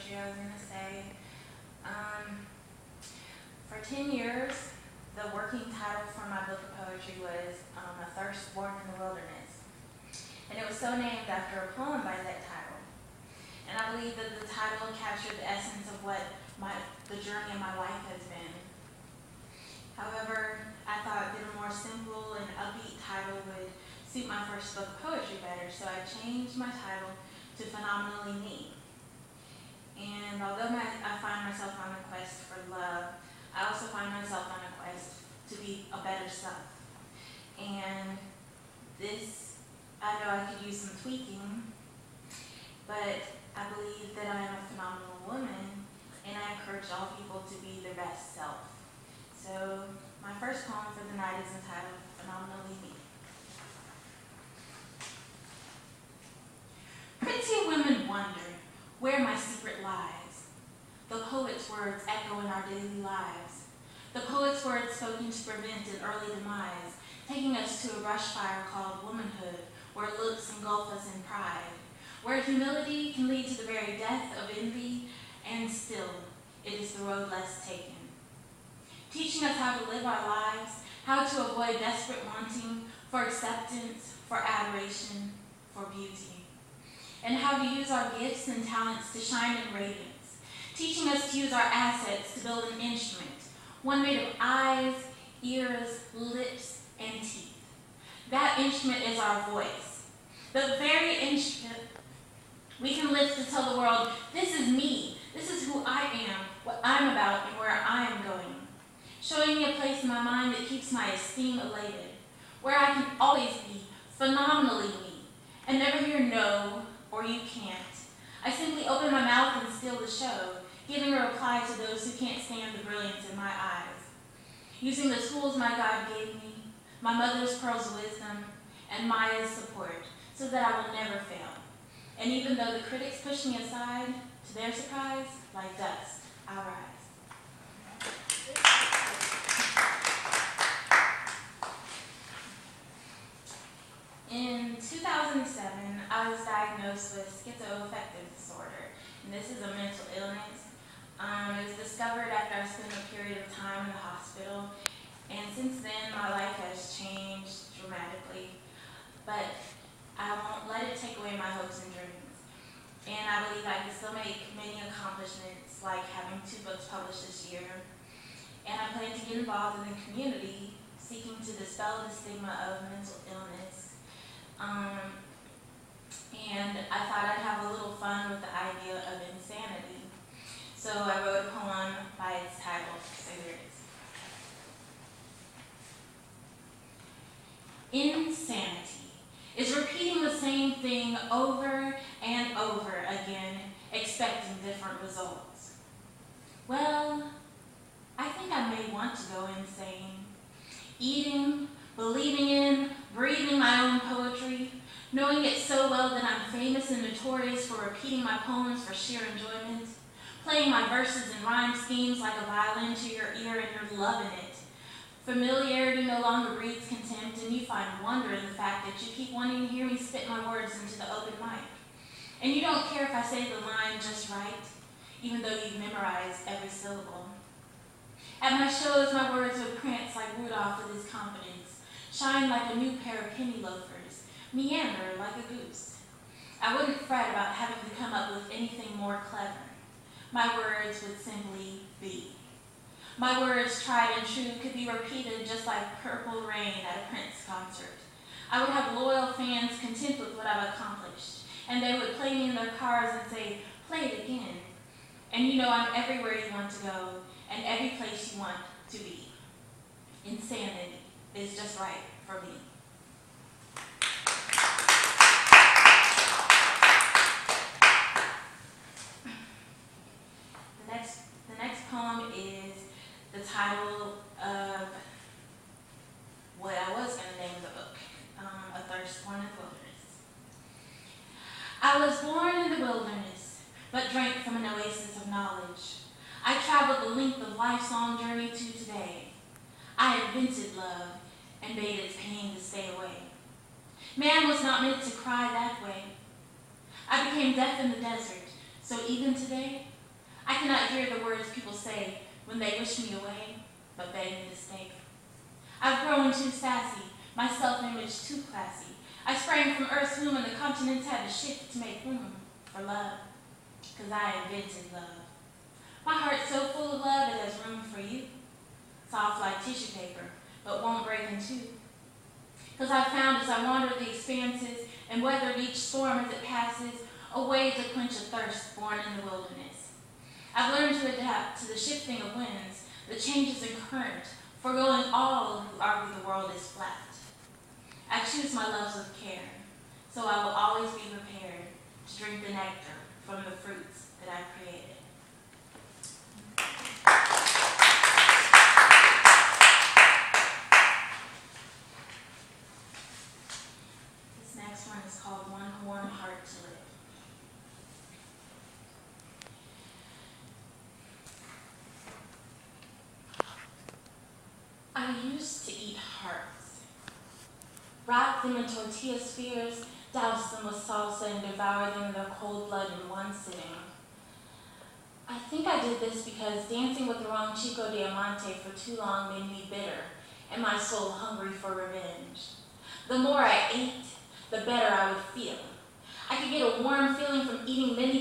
poetry I was going to say. For 10 years, the working title for my book of poetry was A Thirst Born in the Wilderness. And it was so named after a poem by that title. And I believe that the title captured the essence of what the journey of my life has been. However, I thought that a more simple and upbeat title would suit my first book of poetry better, so I changed my title to Phenomenally Me. And although I find myself on a quest for love, I also find myself on a quest to be a better self. And this, I know I could use some tweaking, but I believe that I am a phenomenal woman, and I encourage all people to be their best self. So my first poem for the night is entitled Phenomenally Me. Pretty women wonder where my secret lies. The poet's words echo in our daily lives. The poet's words spoken to prevent an early demise, taking us to a brush fire called womanhood, where looks engulf us in pride, where humility can lead to the very death of envy, and still it is the road less taken. Teaching us how to live our lives, how to avoid desperate wanting for acceptance, for adoration, for beauty, and how to use our gifts and talents to shine in radiance, teaching us to use our assets to build an instrument, one made of eyes, ears, lips, and teeth. That instrument is our voice, the very instrument we can lift to tell the world, this is me, this is who I am, what I'm about, and where I am going. Showing me a place in my mind that keeps my esteem elated, where I can always be phenomenally me, and never hear no or you can't. I simply open my mouth and steal the show, giving a reply to those who can't stand the brilliance in my eyes. Using the tools my God gave me, my mother's pearls of wisdom, and Maya's support, so that I will never fail. And even though the critics push me aside, to their surprise, like dust, I rise. In 2007, I was diagnosed with schizoaffective disorder, and this is a mental illness. It was discovered after I spent a period of time in the hospital, and since then my life has changed dramatically, but I won't let it take away my hopes and dreams. And I believe I can still make many accomplishments, like having 2 books published this year, and I plan to get involved in the community, seeking to dispel the stigma of mental illness. And I thought I'd have a little fun with the idea of insanity. So I wrote a poem by its title, so here it is. Insanity is repeating the same thing over and over again, expecting different results. Well, I think I may want to go insane. Eating, believing in, breathing my own poetry, knowing it so well that I'm famous and notorious for repeating my poems for sheer enjoyment, playing my verses and rhyme schemes like a violin to your ear and you're loving it. Familiarity no longer breeds contempt, and you find wonder in the fact that you keep wanting to hear me spit my words into the open mic. And you don't care if I say the line just right, even though you've memorized every syllable. At my shows, my words would prance like Rudolph with his confidence, shine like a new pair of penny loafers, meander like a goose. I wouldn't fret about having to come up with anything more clever. My words would simply be. My words, tried and true, could be repeated just like purple rain at a Prince concert. I would have loyal fans content with what I've accomplished, and they would play me in their cars and say, play it again. And you know I'm everywhere you want to go, and every place you want to be. Insanity is just right for me. The next poem is the title of what I was going to name the book, A Thirst Born in the Wilderness. I was born in the wilderness, but drank from an oasis of knowledge. I traveled the length of life's long journey to today. I invented love and bade its pain to stay away. Man was not meant to cry that way. I became deaf in the desert, so even today, I cannot hear the words people say when they wish me away, but beg me to stay. I've grown too sassy, my self-image too classy. I sprang from Earth's womb and the continents had to shift to make room for love, 'cause I invented love. My heart's so full of love it has room for you, soft like tissue paper, but won't break in two. 'Cause I found as I wandered the expanses and weathered each storm as it passes, a way to quench a thirst born in the wilderness. I've learned to adapt to the shifting of winds, the changes in current, foregoing all who argue the world is flat. I choose my loves with care, so I will always be prepared to drink the nectar from the fruits that I've created. This next one is called One Warm Heart to Live. I used to eat hearts, wrap them in tortilla spheres, douse them with salsa, and devour them in their cold blood in one sitting. I think I did this because dancing with the wrong Chico Diamante for too long made me bitter, and my soul hungry for revenge. The more I ate, the better I would feel. I could get a warm feeling from eating many